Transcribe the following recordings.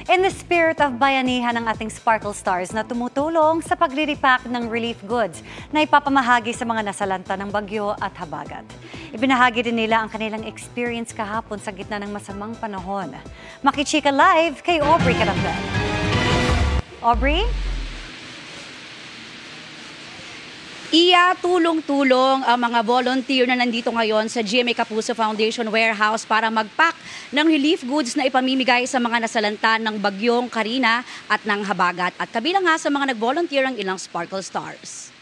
In the spirit of bayanihan ng ating Sparkle Stars na tumutulong sa paglilipak ng relief goods na ipapamahagi sa mga nasalanta ng bagyo at habagat. Ibinahagi din nila ang kanilang experience kahapon sa gitna ng masamang panahon. Makichika live kay Aubrey Carampel. Aubrey? Tulong-tulong ang mga volunteer na nandito ngayon sa GMA Kapuso Foundation Warehouse para mag-pack ng relief goods na ipamimigay sa mga nasalanta ng bagyong Karina at ng habagat. At kabilang nga sa mga nag-volunteer ang ilang Sparkle Stars.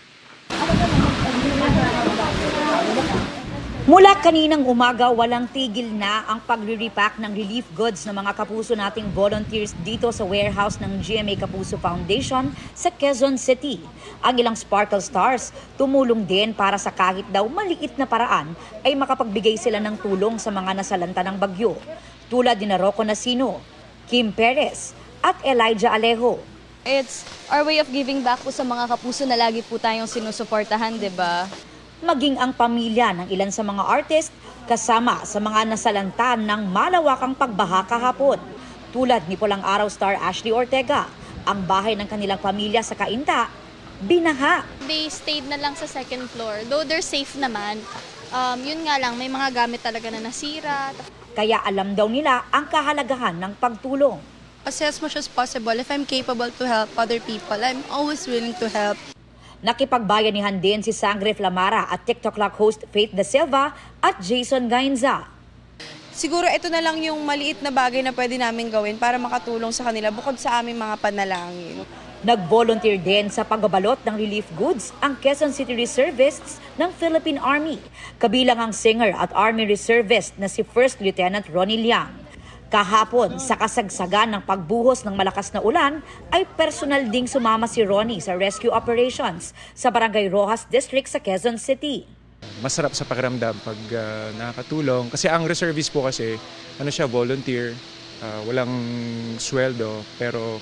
Mula kaninang umaga, walang tigil na ang pagre-repack ng relief goods ng mga kapuso nating volunteers dito sa warehouse ng GMA Kapuso Foundation sa Quezon City. Ang ilang Sparkle Stars tumulong din para sa kahit daw maliit na paraan ay makapagbigay sila ng tulong sa mga nasalanta ng bagyo. Tulad ni Rocco Nasino, Kim Perez at Elijah Alejo. It's our way of giving back po sa mga kapuso na lagi po tayong sinusuportahan, di ba? Maging ang pamilya ng ilan sa mga artist kasama sa mga nasalanta ng malawakang pagbaha kahapon. Tulad ni Pulang Araw star Ashley Ortega, ang bahay ng kanilang pamilya sa Cainta, binaha. They stayed na lang sa second floor, though they're safe naman. Yun nga lang, may mga gamit talaga na nasira. Kaya alam daw nila ang kahalagahan ng pagtulong. As much as possible, if I'm capable to help other people, I'm always willing to help. Nakipagbayanihan din si Sangre Flamara at TikTok Lock host Faith Da Silva at Jason Gainza. Siguro ito na lang yung maliit na bagay na pwede namin gawin para makatulong sa kanila bukod sa aming mga panalangin. Nag-volunteer din sa pagbabalot ng relief goods ang Quezon City Reservists ng Philippine Army. Kabilang ang singer at Army Reservist na si First Lieutenant Ronnie Liang. Kahapon, sa kasagsagan ng pagbuhos ng malakas na ulan, ay personal ding sumama si Ronnie sa rescue operations sa Barangay Rojas District sa Quezon City. Masarap sa pakiramdam pag nakakatulong. Kasi ang reservist po kasi, volunteer, walang sweldo, pero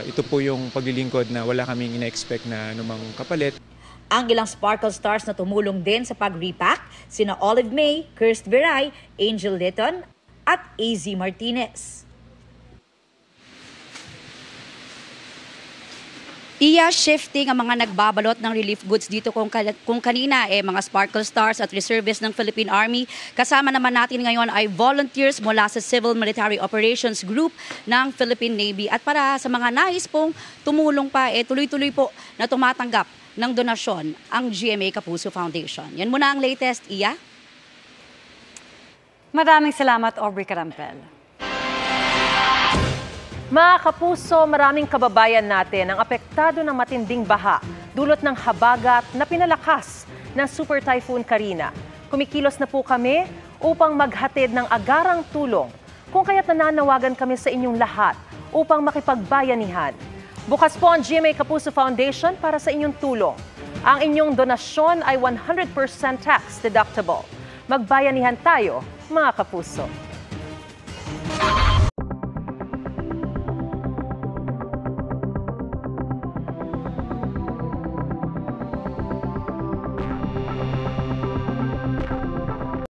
ito po yung paglilingkod na wala kaming ina-expect na anumang kapalit. Ang ilang Sparkle Stars na tumulong din sa pag-repack, sina Olive May, Kirst Viray, Angel Litton, at AZ Martinez. Shifting ang mga nagbabalot ng relief goods dito kung kanina mga Sparkle Stars at reservists ng Philippine Army. Kasama naman natin ngayon ay volunteers mula sa Civil Military Operations Group ng Philippine Navy. At para sa mga nais pong tumulong pa, tuloy-tuloy po na tumatanggap ng donasyon ang GMA Kapuso Foundation. Yan muna ang latest, Iya. Maraming salamat, Aubrey Carampel. Mga kapuso, maraming kababayan natin ang apektado ng matinding baha dulot ng habagat na pinalakas ng Super Typhoon Karina. Kumikilos na po kami upang maghatid ng agarang tulong, kung kaya't nananawagan kami sa inyong lahat upang makipagbayanihan. Bukas po ang GMA Kapuso Foundation para sa inyong tulong. Ang inyong donasyon ay 100% tax deductible. Magbayanihan tayo, mga kapuso.